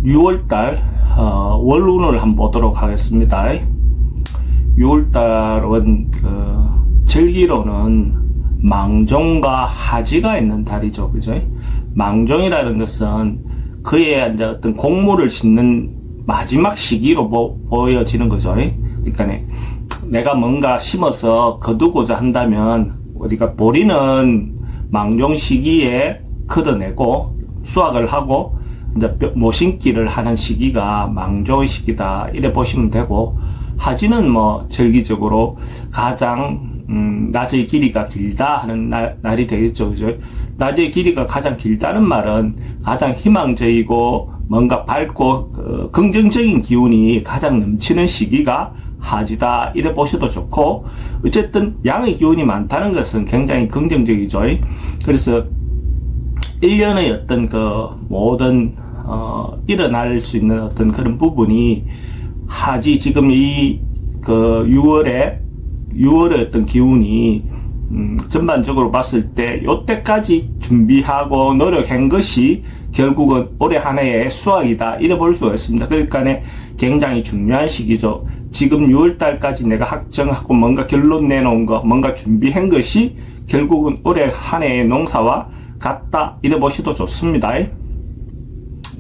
6월달 월운을 한번 보도록 하겠습니다. 6월달은 절기로는 망종과 하지가 있는 달이죠, 그죠? 망종이라는 것은 그의 이제 어떤 곡물을 심는 마지막 시기로 보여지는 거죠. 그러니까 내가 뭔가 심어서 거두고자 한다면 우리가 보리는 망종 시기에 걷어내고 수확을 하고 이제 모심기를 하는 시기가 망종의 시기다 이래 보시면 되고, 하지는 뭐 절기적으로 가장 낮의 길이가 길다 하는 날이 되겠죠, 그죠? 낮의 길이가 가장 길다는 말은 가장 희망적이고 뭔가 밝고 긍정적인 기운이 가장 넘치는 시기가 하지다 이래 보셔도 좋고, 어쨌든 양의 기운이 많다는 것은 굉장히 긍정적이죠. 그래서 1년의 어떤 모든 일어날 수 있는 어떤 그런 부분이 하지, 지금 이 6월의 어떤 기운이 전반적으로 봤을 때 요때까지 준비하고 노력한 것이 결국은 올해 한 해의 수확이다 이래 볼 수가 있습니다. 그러니까 굉장히 중요한 시기죠. 지금 6월달까지 내가 확정하고 뭔가 결론 내놓은 거, 뭔가 준비한 것이 결국은 올해 한 해의 농사와 같다 이래 보셔도 좋습니다.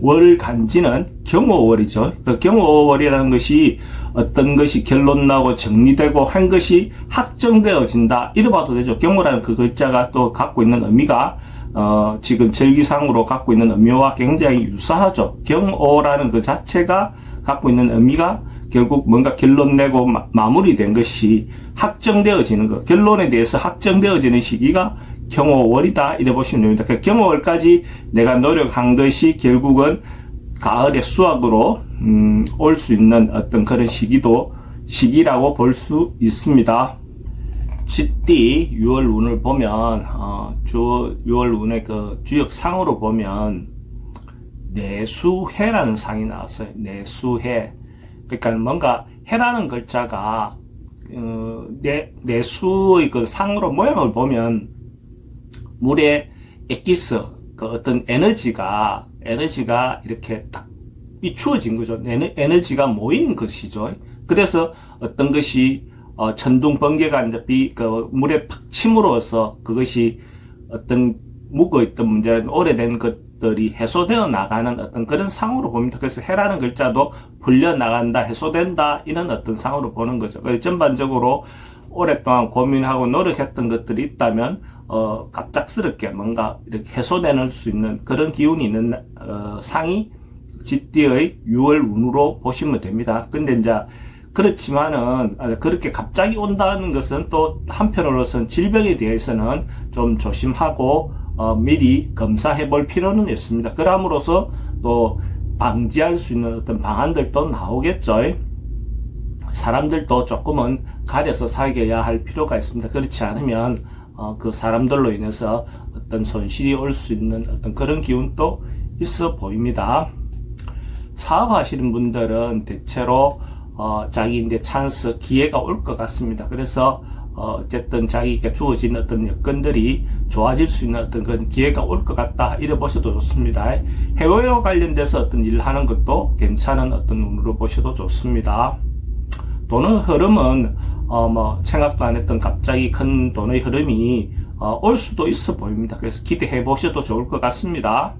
월 간지는 경호월이죠. 경호월이라는 것이 어떤 것이 결론 나고 정리되고 한 것이 확정되어진다 이래 봐도 되죠. 경호라는 그 글자가 또 갖고 있는 의미가 지금 절기상으로 갖고 있는 의미와 굉장히 유사하죠. 경호라는 그 자체가 갖고 있는 의미가 결국 뭔가 결론 내고 마무리된 것이 확정되어지는 것, 결론에 대해서 확정되어지는 시기가 경호월이다 이래 보시면 됩니다. 그 경호월까지 내가 노력한 것이 결국은 가을의 수확으로 올 수 있는 어떤 그런 시기라고 볼 수 있습니다. 쥐띠 6월 운을 보면 6월 운의 그 주역상으로 보면 내수해라는 상이 나왔어요. 내수해. 그러니까 뭔가 해라는 글자가 내수의 그 상으로 모양을 보면 물의 엑기스, 그 어떤 에너지가 이렇게 딱 비추어진 거죠. 에너지가 모인 것이죠. 그래서 어떤 것이 천둥 번개가 이제 물에 팍 침으로써 그것이 어떤 묵어있던 문제는 오래된 것들이 해소되어 나가는 어떤 그런 상으로 봅니다. 그래서 해라는 글자도 풀려나간다, 해소된다 이런 어떤 상으로 보는 거죠. 그래서 전반적으로 오랫동안 고민하고 노력했던 것들이 있다면 갑작스럽게 뭔가 이렇게 해소될 수 있는 그런 기운이 있는 상이 쥐띠의 6월 운으로 보시면 됩니다. 근데 이제 그렇지만은 그렇게 갑자기 온다는 것은 또 한편으로서는 질병에 대해서는 좀 조심하고 미리 검사해 볼 필요는 있습니다. 그럼으로써 또 방지할 수 있는 어떤 방안들도 나오겠죠. 사람들도 조금은 가려서 살게야 할 필요가 있습니다. 그렇지 않으면 그 사람들로 인해서 어떤 손실이 올 수 있는 어떤 그런 기운도 있어 보입니다. 사업하시는 분들은 대체로 자기 이제 찬스, 기회가 올 것 같습니다. 그래서 어쨌든 자기에게 주어진 어떤 여건들이 좋아질 수 있는 어떤 그런 기회가 올 것 같다 이래 보셔도 좋습니다. 해외와 관련돼서 어떤 일을 하는 것도 괜찮은 어떤 운으로 보셔도 좋습니다. 돈의 흐름은 생각도 안 했던 갑자기 큰 돈의 흐름이 올 수도 있어 보입니다. 그래서 기대해 보셔도 좋을 것 같습니다.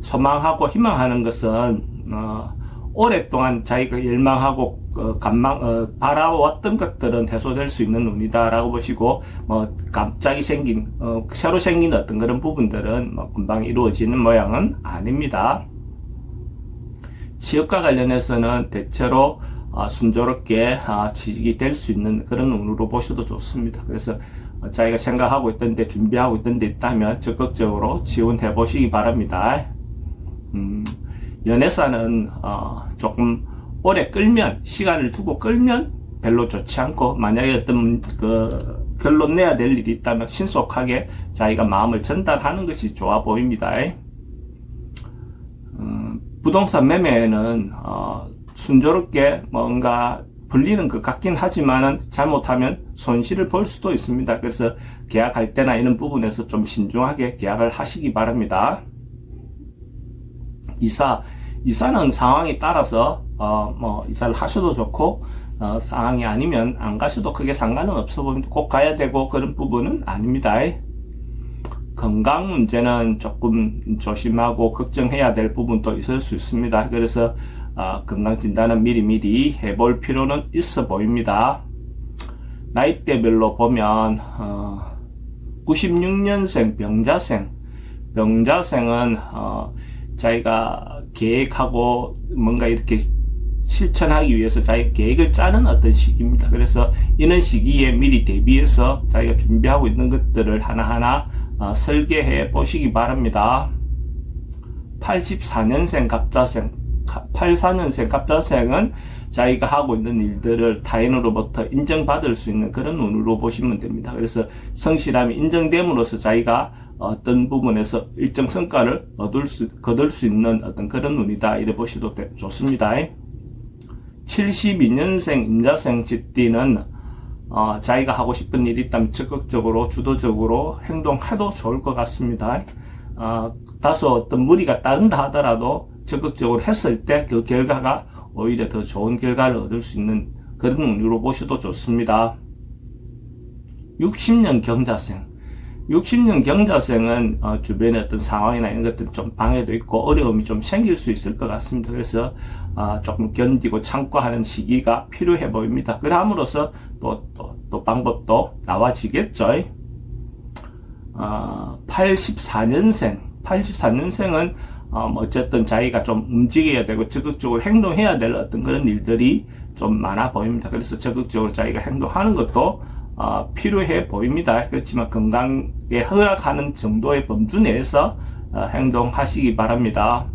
소망하고 희망하는 것은 오랫동안 자기가 열망하고 바라왔던 것들은 해소될 수 있는 운이다라고 보시고, 갑자기 새로 생긴 어떤 그런 부분들은 금방 이루어지는 모양은 아닙니다. 취업과 관련해서는 대체로 순조롭게 취직이 될 수 있는 그런 운으로 보셔도 좋습니다. 그래서 자기가 생각하고 있던 데, 준비하고 있던 데 있다면 적극적으로 지원해 보시기 바랍니다. 연애사는 조금 오래 끌면, 시간을 두고 끌면 별로 좋지 않고, 만약에 어떤 결론 내야 될 일이 있다면 신속하게 자기가 마음을 전달하는 것이 좋아 보입니다. 부동산 매매는 순조롭게 뭔가 불리는 것 같긴 하지만은 잘못하면 손실을 볼 수도 있습니다. 그래서 계약할 때나 이런 부분에서 좀 신중하게 계약을 하시기 바랍니다. 이사 이사는 상황에 따라서 뭐 이사를 하셔도 좋고 상황이 아니면 안 가셔도 크게 상관은 없어 보입니다. 꼭 가야 되고 그런 부분은 아닙니다. 건강 문제는 조금 조심하고 걱정해야 될 부분도 있을 수 있습니다. 그래서 건강 진단은 미리미리 해볼 필요는 있어 보입니다. 나이대별로 보면 96년생 병자생은 자기가 계획하고 뭔가 이렇게 실천하기 위해서 자기 계획을 짜는 어떤 시기입니다. 그래서 이런 시기에 미리 대비해서 자기가 준비하고 있는 것들을 하나하나 설계해 보시기 바랍니다. 84년생 갑자생은 자기가 하고 있는 일들을 타인으로부터 인정받을 수 있는 그런 운으로 보시면 됩니다. 그래서 성실함이 인정됨으로써 자기가 어떤 부분에서 일정 성과를 거둘 수 있는 어떤 그런 운이다, 이래 보셔도 좋습니다. 72년생 임자생 쥐띠는 자기가 하고 싶은 일이 있다면 적극적으로 주도적으로 행동해도 좋을 것 같습니다. 다소 어떤 무리가 따른다 하더라도 적극적으로 했을 때 그 결과가 오히려 더 좋은 결과를 얻을 수 있는 그런 운으로 보셔도 좋습니다. 60년 경자생은 주변의 어떤 상황이나 이런 것들 좀 방해도 있고 어려움이 좀 생길 수 있을 것 같습니다. 그래서 조금 견디고 참고 하는 시기가 필요해 보입니다. 그럼으로써 또 방법도 나와지겠죠. 84년생은 어쨌든 자기가 좀 움직여야 되고 적극적으로 행동해야 될 어떤 그런 일들이 좀 많아 보입니다. 그래서 적극적으로 자기가 행동하는 것도 필요해 보입니다. 그렇지만 건강에 허락하는 정도의 범주 내에서 행동하시기 바랍니다.